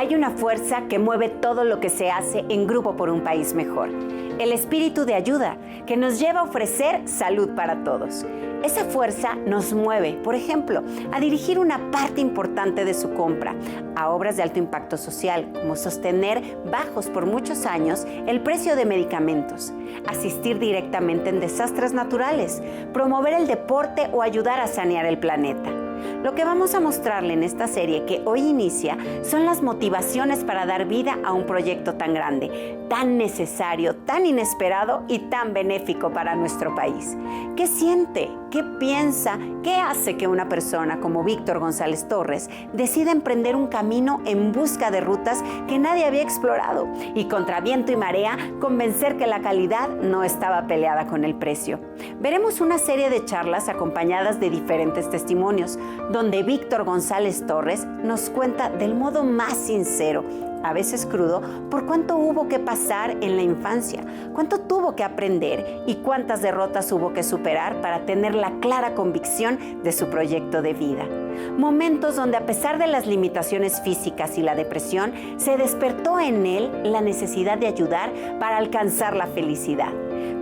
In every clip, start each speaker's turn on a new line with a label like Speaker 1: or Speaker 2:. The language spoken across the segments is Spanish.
Speaker 1: Hay una fuerza que mueve todo lo que se hace en grupo por un país mejor. El espíritu de ayuda que nos lleva a ofrecer salud para todos. Esa fuerza nos mueve, por ejemplo, a dirigir una parte importante de su compra a obras de alto impacto social, como sostener bajos por muchos años el precio de medicamentos, asistir directamente en desastres naturales, promover el deporte o ayudar a sanear el planeta. Lo que vamos a mostrarle en esta serie que hoy inicia son las motivaciones para dar vida a un proyecto tan grande, tan necesario, tan inesperado y tan benéfico para nuestro país. ¿Qué siente? ¿Qué piensa? ¿Qué hace que una persona como Víctor González Torres decida emprender un camino en busca de rutas que nadie había explorado y contra viento y marea convencer que la calidad no estaba peleada con el precio? Veremos una serie de charlas acompañadas de diferentes testimonios, donde Víctor González Torres nos cuenta del modo más sincero, a veces crudo, por cuánto hubo que pasar en la infancia, cuánto tuvo que aprender y cuántas derrotas hubo que superar para tener la clara convicción de su proyecto de vida. Momentos donde, a pesar de las limitaciones físicas y la depresión, se despertó en él la necesidad de ayudar para alcanzar la felicidad.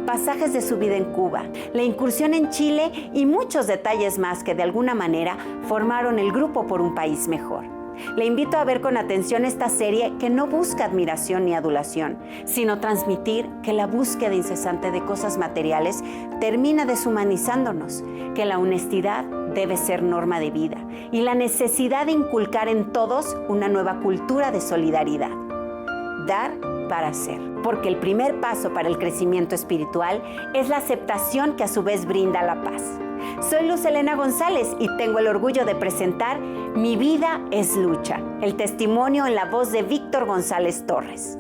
Speaker 1: Pasajes de su vida en Cuba, la incursión en Chile y muchos detalles más que de alguna manera formaron el grupo por un país mejor. Le invito a ver con atención esta serie que no busca admiración ni adulación, sino transmitir que la búsqueda incesante de cosas materiales termina deshumanizándonos, que la honestidad debe ser norma de vida y la necesidad de inculcar en todos una nueva cultura de solidaridad. Dar para hacer, porque el primer paso para el crecimiento espiritual es la aceptación que a su vez brinda la paz. Soy Luz Helena González y tengo el orgullo de presentar Mi vida es lucha, el testimonio en la voz de Víctor González Torres.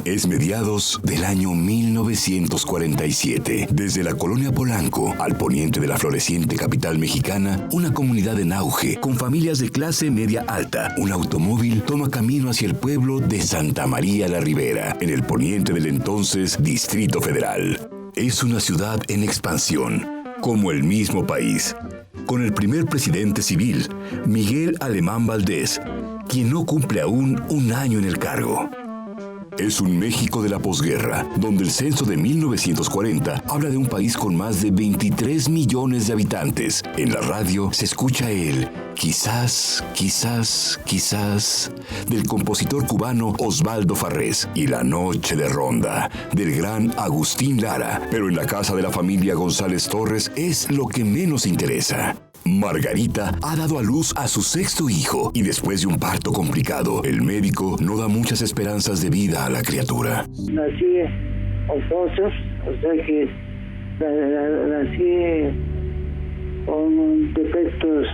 Speaker 2: Es mediados del año 1947. Desde la colonia Polanco, al poniente de la floreciente capital mexicana, una comunidad en auge, con familias de clase media alta. Un automóvil toma camino hacia el pueblo de Santa María la Ribera, en el poniente del entonces Distrito Federal. Es una ciudad en expansión, como el mismo país, con el primer presidente civil, Miguel Alemán Valdés, quien no cumple aún un año en el cargo. Es un México de la posguerra, donde el censo de 1940 habla de un país con más de 23 millones de habitantes. En la radio se escucha el quizás, del compositor cubano Osvaldo Farrés y La Noche de Ronda, del gran Agustín Lara. Pero en la casa de la familia González Torres es lo que menos interesa. Margarita ha dado a luz a su sexto hijo y después de un parto complicado, el médico no da muchas esperanzas de vida a la criatura.
Speaker 3: Nací Alfonso, o sea que nací con defectos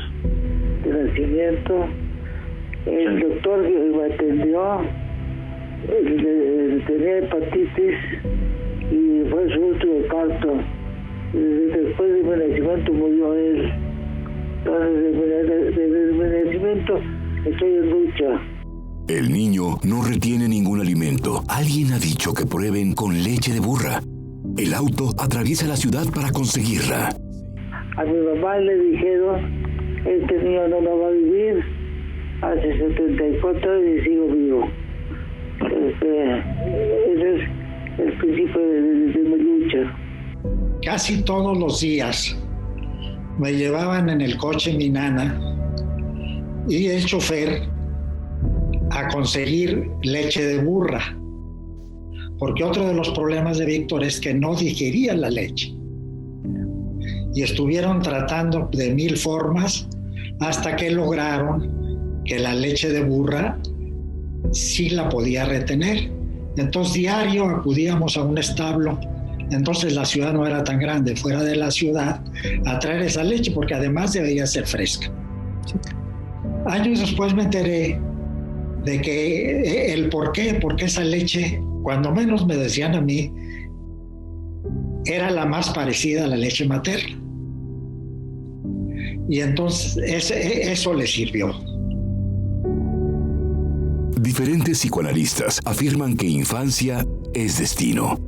Speaker 3: de nacimiento. El doctor que me atendió tenía hepatitis y fue su último parto. Después de mi nacimiento murió él. Entonces, desde mi nacimiento estoy en lucha.
Speaker 2: El niño no retiene ningún alimento. Alguien ha dicho que prueben con leche de burra. El auto atraviesa la ciudad para conseguirla.
Speaker 3: A mi mamá le dijeron, este niño no lo va a vivir. Hace 74 años y sigo vivo. Ese es el principio de mi lucha.
Speaker 4: Casi todos los días me llevaban en el coche mi nana y el chofer a conseguir leche de burra, porque otro de los problemas de Víctor es que no digería la leche. Y estuvieron tratando de 1000 formas hasta que lograron que la leche de burra sí la podía retener. Entonces diario acudíamos a un establo Entonces la ciudad no era tan grande, fuera de la ciudad, a traer esa leche, porque además debería ser fresca. Años después me enteré de que el por qué esa leche, cuando menos me decían a mí, era la más parecida a la leche materna. Y entonces eso le sirvió.
Speaker 2: Diferentes psicoanalistas afirman que infancia es destino.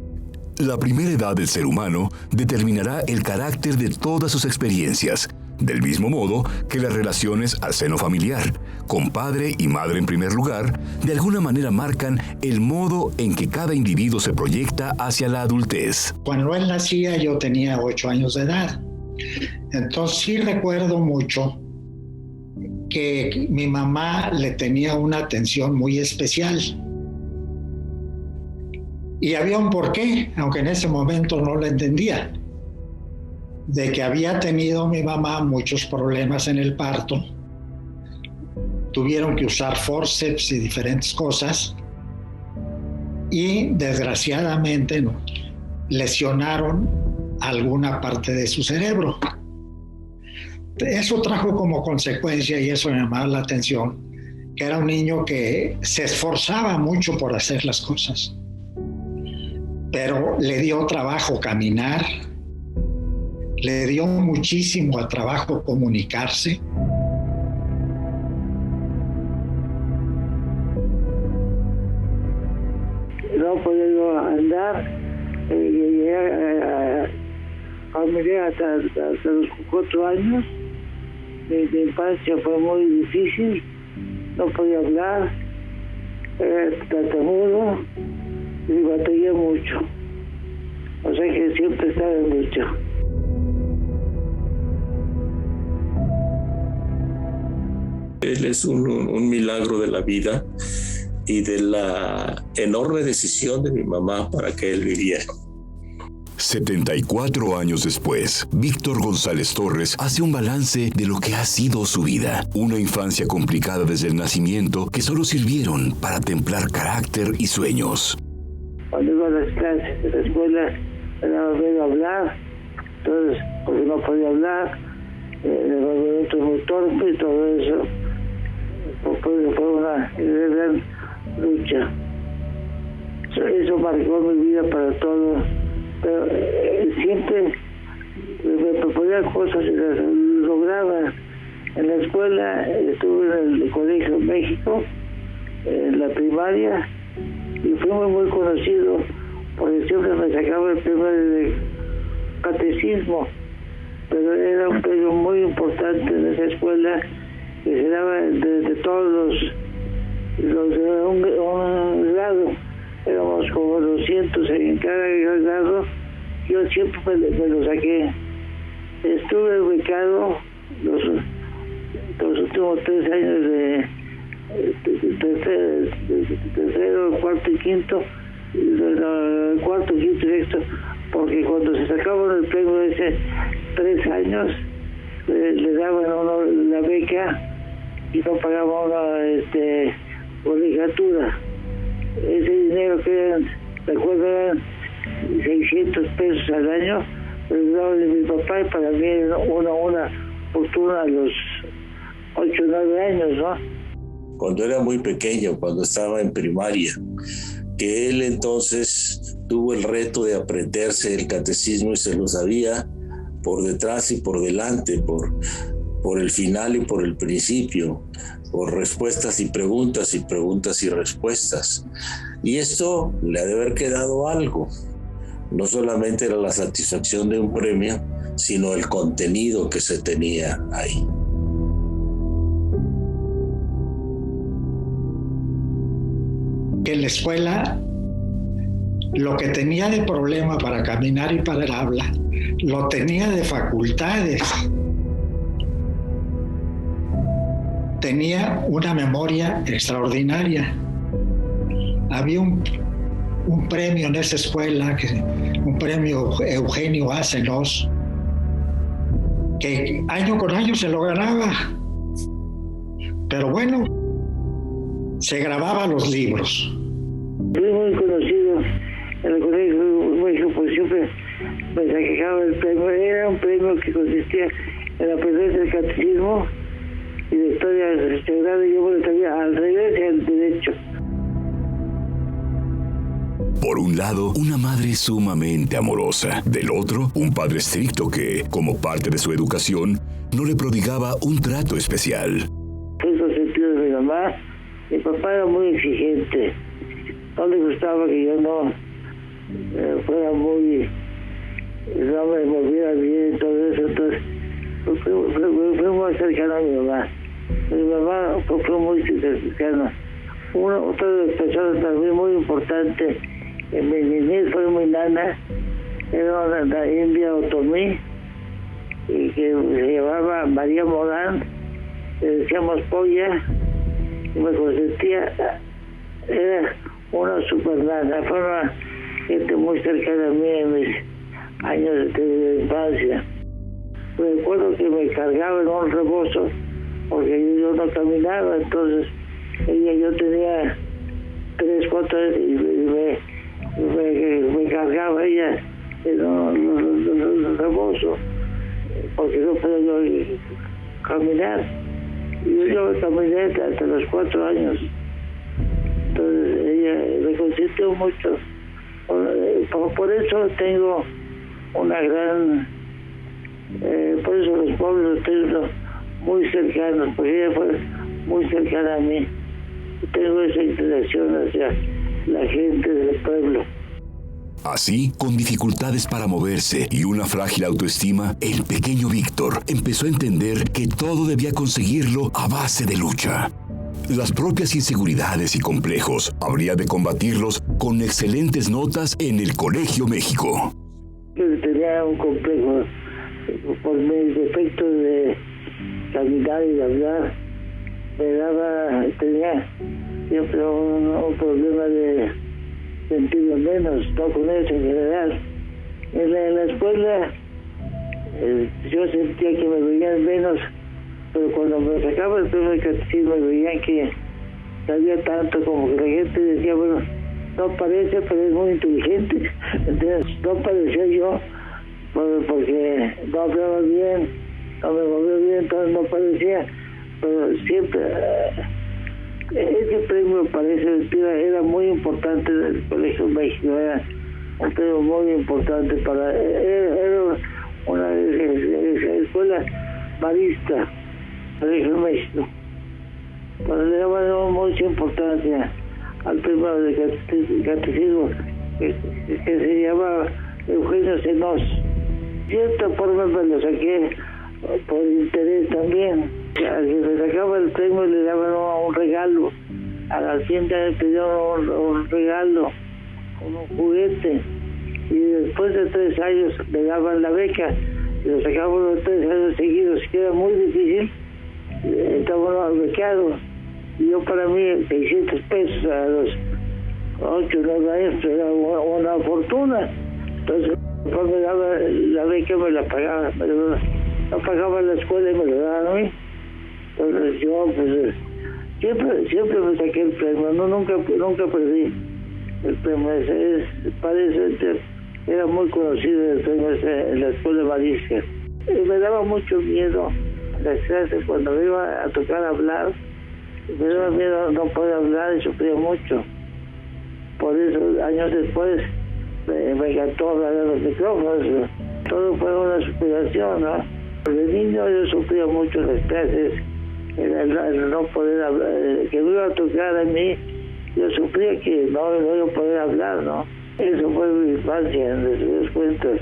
Speaker 2: La primera edad del ser humano determinará el carácter de todas sus experiencias, del mismo modo que las relaciones al seno familiar, con padre y madre en primer lugar, de alguna manera marcan el modo en que cada individuo se proyecta hacia la adultez.
Speaker 4: Cuando él nacía yo tenía 8 años de edad. Entonces sí recuerdo mucho que mi mamá le tenía una atención muy especial. Y había un porqué, aunque en ese momento no lo entendía, de que había tenido mi mamá muchos problemas en el parto. Tuvieron que usar forceps y diferentes cosas. Y desgraciadamente lesionaron alguna parte de su cerebro. Eso trajo como consecuencia, y eso me llamaba la atención, que era un niño que se esforzaba mucho por hacer las cosas, pero le dio trabajo caminar, le dio muchísimo trabajo comunicarse.
Speaker 3: No podía yo andar, llegué hasta los 4 años. Mi infancia fue muy difícil, no podía hablar, era tartamudo y batallé mucho. O sea que siempre estaba en lucha.
Speaker 5: Él es un milagro de la vida y de la enorme decisión de mi mamá para que él viviera.
Speaker 2: 74 años después, Víctor González Torres hace un balance de lo que ha sido su vida. Una infancia complicada desde el nacimiento que solo sirvieron para templar carácter y sueños.
Speaker 3: Cuando iba a las clases de la escuela, me daba miedo hablar, entonces, porque no podía hablar, me muy torpe y todo eso. Fue una gran lucha. Eso marcó mi vida para todo. Pero siempre me proponía cosas y las lograba. En la escuela estuve en el Colegio México, en la primaria, y fui muy conocido porque siempre me sacaba el primer catecismo. Pero era un premio muy importante en esa escuela que se daba de todos los de un grado. Éramos como 200 en cada grado. Yo siempre me lo saqué. Estuve ubicado los últimos 3 años de tercero, cuarto y quinto, cuarto, quinto y sexto, porque cuando se sacaban el premio de ese 3 años, le daban a uno la beca y no pagaba una colegiatura. Ese dinero que eran, recuerdo, eran 600 pesos al año, pero daba de mi papá, y para mí era una fortuna a los 8 o 9 años, ¿no?
Speaker 5: Cuando era muy pequeño, cuando estaba en primaria, que él entonces tuvo el reto de aprenderse el catecismo y se lo sabía por detrás y por delante, por el final y por el principio, por respuestas y preguntas y respuestas. Y esto le ha de haber quedado algo. No solamente era la satisfacción de un premio, sino el contenido que se tenía ahí.
Speaker 4: Que en la escuela lo que tenía de problema para caminar y para el habla, lo tenía de facultades. Tenía una memoria extraordinaria. Había un premio en esa escuela, un premio Eugenio Acenos, que año con año se lo ganaba. Pero bueno, se grababa los libros.
Speaker 3: Fui muy conocido en el Colegio México, pues siempre me sacaba el premio. Era un premio que consistía en aprender el catecismo y la historia sagrada, y yo me lo sabía al revés y al derecho.
Speaker 2: Por un lado, una madre sumamente amorosa. Del otro, un padre estricto que, como parte de su educación, no le prodigaba un trato especial.
Speaker 3: En ese sentido de mi mamá, mi papá era muy exigente. No le gustaba que yo no fuera muy... no me moviera bien y todo eso. Entonces, fue muy cercano a mi mamá. Mi mamá fue muy cercana. Otra de las personas también muy importante en mi niñez fue mi nana. Era una india otomí y que se llamaba María Morán. Le decíamos Polla y me consentía. Era una super nana. Fue una gente muy cercana a mí en mis años de infancia. Recuerdo que me cargaba en un rebozo porque yo no caminaba, entonces yo tenía 3, 4 años y me cargaba ella en un rebozo porque no podía yo caminar. Y yo caminé hasta los 4 años. Entonces ella me consintió mucho. Por eso tengo una gran... por eso los pueblos los tengo muy cercanos, porque ella fue muy cercana a mí. Tengo esa inclinación hacia la gente del pueblo.
Speaker 2: Así, con dificultades para moverse y una frágil autoestima, el pequeño Víctor empezó a entender que todo debía conseguirlo a base de lucha. Las propias inseguridades y complejos habría de combatirlos con excelentes notas en el Colegio México.
Speaker 3: Yo tenía un complejo por mis defectos de caminar y de hablar. Tenía siempre un problema de sentirme menos, no con eso en general. En la escuela yo sentía que me veían menos, pero cuando me sacaba el premio de catecismo me veían que sabía tanto, como que la gente decía, bueno, no parece, pero es muy inteligente. Entonces no parecía yo, porque no hablaba bien, no me movía bien, entonces no parecía, pero siempre... ese premio parece era muy importante del Colegio México, era un premio muy importante era una escuela marista, Colegio México. Cuando le daban mucha importancia al premio de catecismo que se llama Eugenio Senós. De cierta forma me lo saqué por interés también. Al que se sacaba el premio le daban un regalo. A la tienda le pidieron un regalo, un juguete. Y después de 3 años le daban la beca. Y lo sacaban los 3 años seguidos, que era muy difícil. Estábamos becados. Y yo, para mí, 600 pesos a los 8 o 9 años era una fortuna. Entonces, cuando me daba la beca, me la pagaba. No pagaba la escuela y me lo daban a mí. Entonces yo, pues, siempre me saqué el premio, nunca perdí el premio. Parece que era muy conocido el premio en la escuela marista. Me daba mucho miedo las clases cuando me iba a tocar hablar. Me daba miedo no poder hablar y sufría mucho. Por eso, años después, me encantó hablar en los micrófonos. Todo fue una superación, ¿no? De niño yo sufría mucho las clases, el no poder hablar, que me iba a tocar a mí, yo sufría que no iba a poder hablar, ¿no? Eso fue mi infancia, en resumidas cuentas.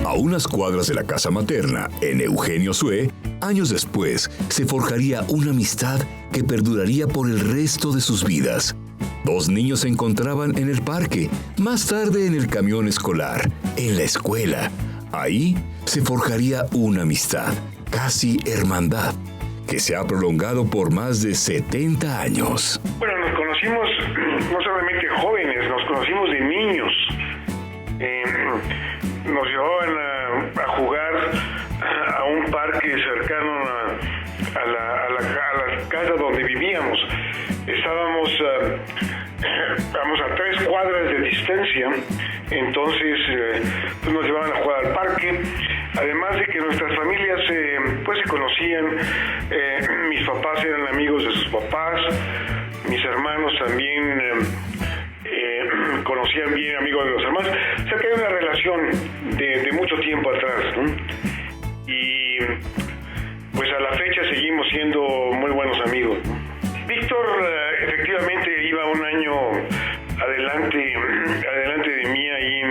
Speaker 2: A unas cuadras de la casa materna, en Eugenio Sue, años después, se forjaría una amistad que perduraría por el resto de sus vidas. 2 niños se encontraban en el parque, más tarde en el camión escolar, en la escuela. Ahí se forjaría una amistad, casi hermandad, que se ha prolongado por más de 70 años.
Speaker 6: Bueno, nos conocimos no solamente jóvenes, nos conocimos de niños. Nos llevaban a jugar un parque cercano a la casa donde vivíamos. Estábamos a 3 cuadras de distancia, entonces pues nos llevaban a jugar al parque. Además de que nuestras familias pues se conocían, mis papás eran amigos de sus papás, mis hermanos también conocían bien amigos de los hermanos, o sea que hay una relación de mucho tiempo atrás, ¿no? Y pues a la fecha seguimos siendo muy buenos amigos, ¿no? Víctor efectivamente iba un año adelante de mí ahí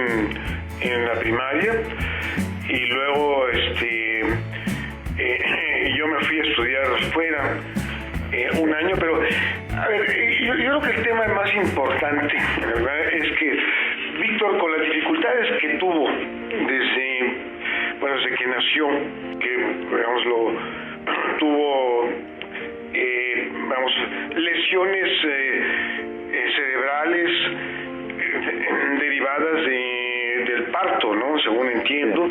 Speaker 6: en la primaria, y luego yo me fui a estudiar fuera un año, pero a ver, yo creo que el tema más importante, ¿verdad?, es que Víctor, con las dificultades que tuvo desde que nació, que tuvo lesiones cerebrales derivadas del parto, ¿no?, según entiendo.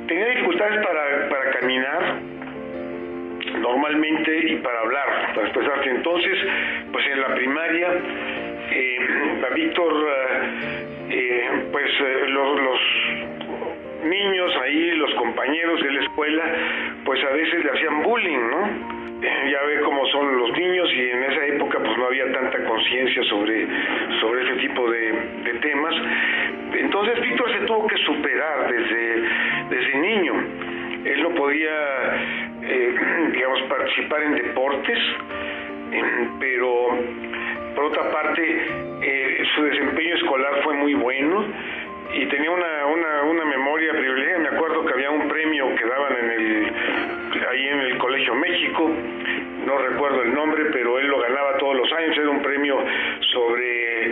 Speaker 6: Tenía dificultades para caminar normalmente y para hablar, para expresarse. Entonces, pues en la primaria, a Víctor, los niños ahí, los compañeros de la escuela, pues a veces le hacían bullying, ¿no? Ya ve cómo son los niños, y en esa época pues no había tanta conciencia sobre ese tipo de temas. Entonces Víctor se tuvo que superar desde niño. Él no podía, participar en deportes, pero por otra parte su desempeño escolar fue muy bueno y tenía una memoria privilegiada. Me acuerdo que había un premio que daban ahí en el Colegio México, no recuerdo el nombre, pero él lo ganaba todos los años. Era un premio sobre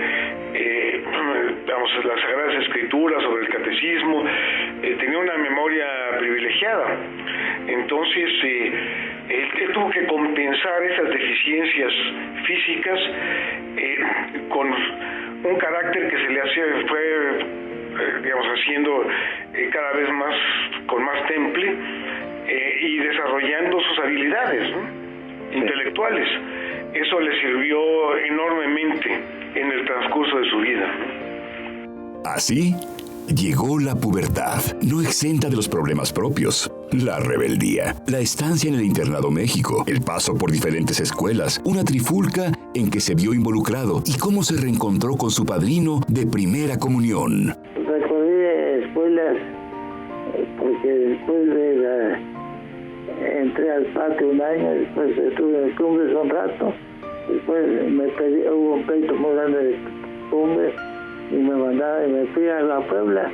Speaker 6: las Sagradas Escrituras, sobre el catecismo. Tenía una memoria privilegiada. Entonces él tuvo que compensar esas deficiencias físicas con un carácter que se le fue haciendo cada vez más, con más temple, y desarrollando sus habilidades, ¿no?, intelectuales. Eso le sirvió enormemente en el transcurso de su vida.
Speaker 2: Así llegó la pubertad, no exenta de los problemas propios. La rebeldía, la estancia en el Internado México, el paso por diferentes escuelas, una trifulca en que se vio involucrado y cómo se reencontró con su padrino de primera comunión.
Speaker 3: Recorrí escuelas porque después entré al patio un año, después estuve en Cumbres un rato, después hubo un pleito muy grande de Cumbres y me fui a la Puebla,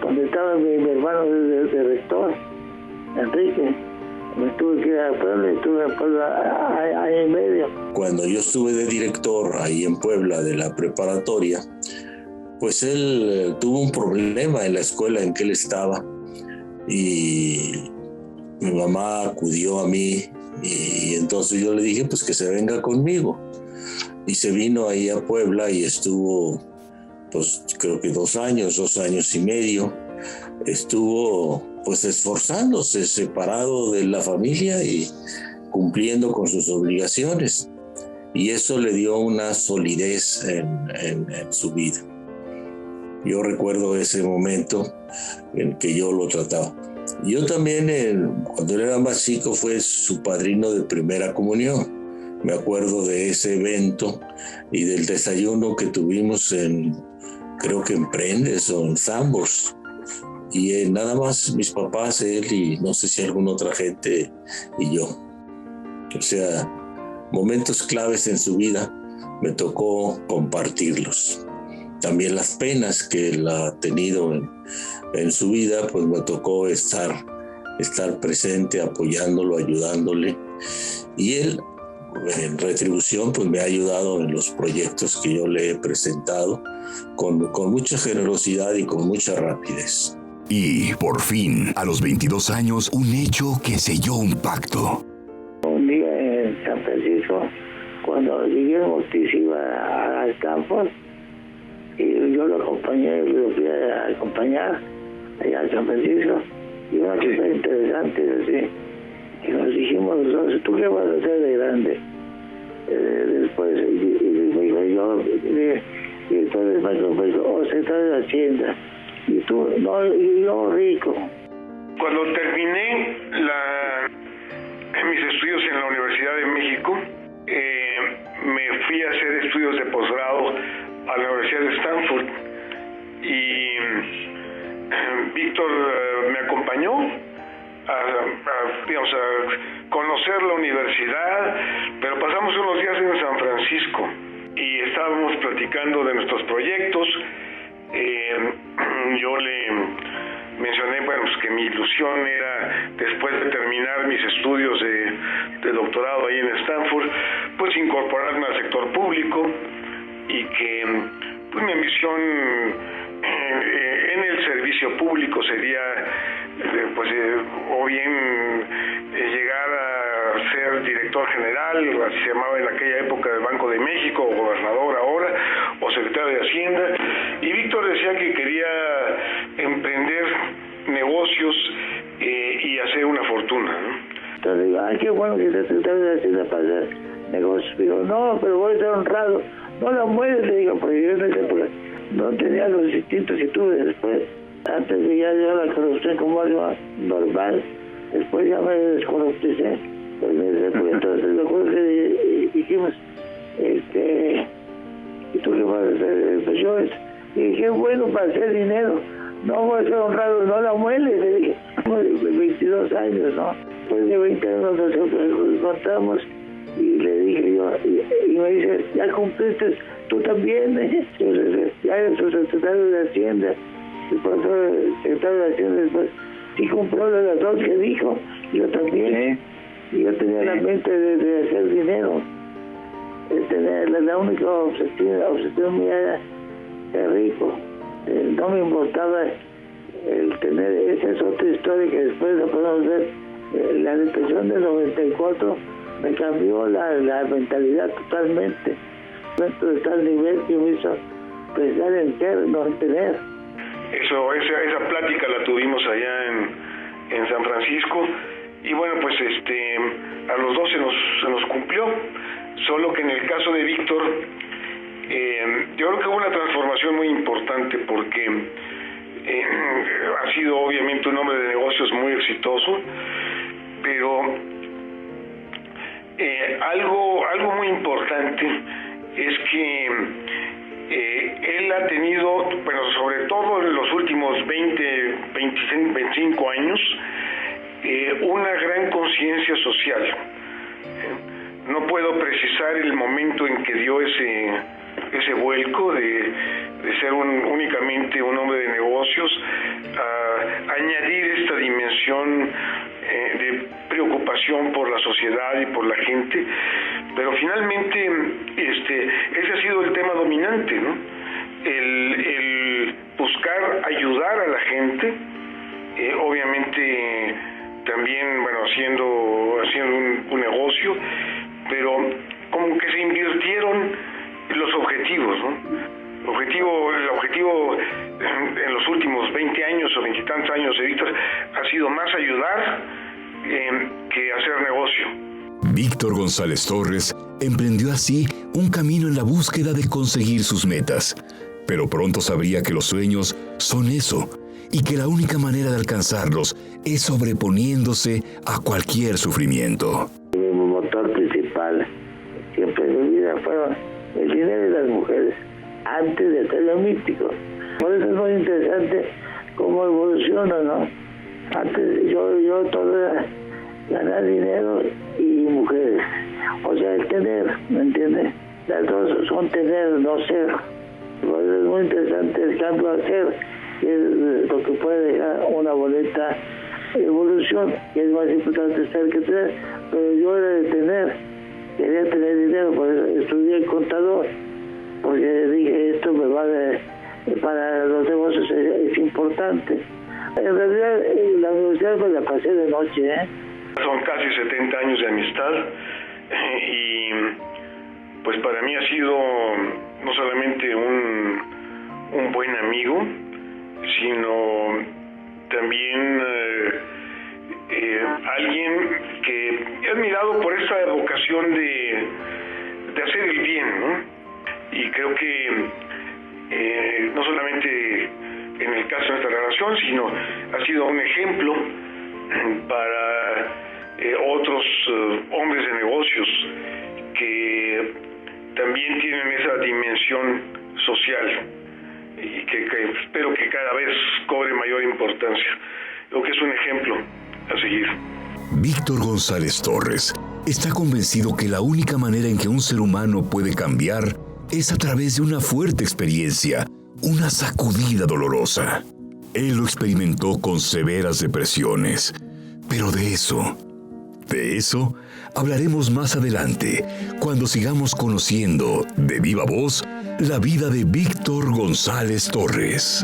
Speaker 3: donde estaba mi hermano de rector, Enrique. Me tuve que ir a Puebla y estuve en Puebla año y medio.
Speaker 5: Cuando yo estuve de director ahí en Puebla de la preparatoria, pues él tuvo un problema en la escuela en que él estaba y mi mamá acudió a mí y entonces yo le dije pues que se venga conmigo, y se vino ahí a Puebla y estuvo pues creo que 2 años y medio. Estuvo pues esforzándose, separado de la familia y cumpliendo con sus obligaciones, y eso le dio una solidez en su vida. Yo recuerdo ese momento en que yo lo trataba. Yo también, cuando él era más chico, fue su padrino de primera comunión. Me acuerdo de ese evento y del desayuno que tuvimos creo que en Prendes o en Zambos. Y nada más mis papás, él y no sé si alguna otra gente y yo. O sea, momentos claves en su vida me tocó compartirlos. También las penas que él ha tenido en su vida, pues me tocó estar presente, apoyándolo, ayudándole. Y él, en retribución, pues me ha ayudado en los proyectos que yo le he presentado con mucha generosidad y con mucha rapidez.
Speaker 2: Y, por fin, a los 22 años, un hecho que selló un pacto.
Speaker 3: Un día en San Francisco, cuando Guillermo Ortiz iba al campo, y yo lo acompañé, lo fui a acompañar allá a San Francisco, Y una cosa interesante, así, y nos dijimos nosotros, ¿tú qué vas a hacer de grande? Después, y me dijo, yo, director del Banco o secretario de Hacienda, y tú, no, y yo rico.
Speaker 6: Cuando terminé mis estudios en la Universidad de México, me fui a hacer estudios de posgrado a la Universidad de Stanford y Víctor me acompañó a conocer la universidad, pero pasamos unos días en San Francisco y estábamos platicando de nuestros proyectos. Yo le mencioné, bueno, pues que mi ilusión era, después de terminar mis estudios de doctorado ahí en Stanford, pues incorporarme al sector público y que pues mi ambición en el servicio público sería o bien llegar a ser director general, así se llamaba en aquella época, del Banco de México, o gobernador ahora, o secretario de Hacienda. Y Víctor decía que quería emprender negocios y hacer una fortuna, ¿no?
Speaker 3: Entonces digo, qué bueno que sea secretario de Hacienda para hacer negocios. Digo, no, pero voy a ser honrado. No la mueres, le digo, porque yo en esa época no tenía los instintos que tuve después. Antes de ya llegar la corrupción como algo normal, después ya me descorrupticé. Pues en esa época, entonces me acuerdo que dijimos, ¿y tú qué vas a hacer? Pues yo, y dije, bueno, para hacer dinero, no voy a ser honrado, no la mueles, le dije, 22 años, ¿no? Después de 20 años nos encontramos y le dije yo, y me dice, ya cumpliste, tú también, ya eres su secretario de Hacienda, y por eso el secretario de Hacienda después sí cumplió las dos que dijo, yo también, y yo tenía la mente de hacer dinero, la única obsesión mía era ser rico, no me importaba el tener, esa es otra historia que después la podemos ver, la depresión del 94 me cambió la mentalidad totalmente, de tal nivel que me hizo pensar en ser, no en tener.
Speaker 6: Esa plática la tuvimos allá en San Francisco y bueno, pues a los dos se nos cumplió, solo que en el caso de Víctor yo creo que hubo una transformación muy importante porque ha sido obviamente un hombre de negocios muy exitoso, pero algo muy importante es que él ha tenido, bueno, sobre todo en los últimos 20, 25 años, una gran conciencia social. No puedo precisar el momento en que dio ese vuelco de ser únicamente un hombre de negocios a añadir esta dimensión de preocupación por la sociedad y por la gente, pero finalmente ese ha sido el tema dominante, ¿no? El buscar ayudar a la gente, obviamente también, bueno, haciendo un negocio, pero como que se invirtieron los objetivos, ¿no? El objetivo en los últimos 20 años o 20 y tantos años de Víctor ha sido más ayudar que hacer negocio.
Speaker 2: Víctor González Torres emprendió así un camino en la búsqueda de conseguir sus metas, pero pronto sabría que los sueños son eso y que la única manera de alcanzarlos es sobreponiéndose a cualquier sufrimiento.
Speaker 3: Mi motor principal siempre en mi vida fueron el dinero y las mujeres, antes de ser lo místico. Por eso es muy interesante cómo evoluciona, ¿no? Antes yo todo era ganar dinero y mujeres. O sea, el tener, ¿me entiendes? Las dos son tener, no ser. Por eso es muy interesante el cambio a ser, que es lo que puede dejar una bonita evolución, que es más importante ser que tener. Pero yo era de tener, quería tener dinero, por eso estudié contador, porque dije, esto me va para los negocios es importante. En realidad, la universidad me la pasé de noche,
Speaker 6: Son casi 70 años de amistad y pues para mí ha sido no solamente un buen amigo, sino también hacer el bien, ¿no? Y creo que no solamente en el caso de esta relación, sino ha sido un ejemplo para otros hombres de negocios que también tienen esa dimensión social y que espero que cada vez cobre mayor importancia. Creo que es un ejemplo a seguir.
Speaker 2: Víctor González Torres está convencido que la única manera en que un ser humano puede cambiar es a través de una fuerte experiencia, una sacudida dolorosa. Él lo experimentó con severas depresiones, pero de eso hablaremos más adelante, cuando sigamos conociendo de viva voz la vida de Víctor González Torres.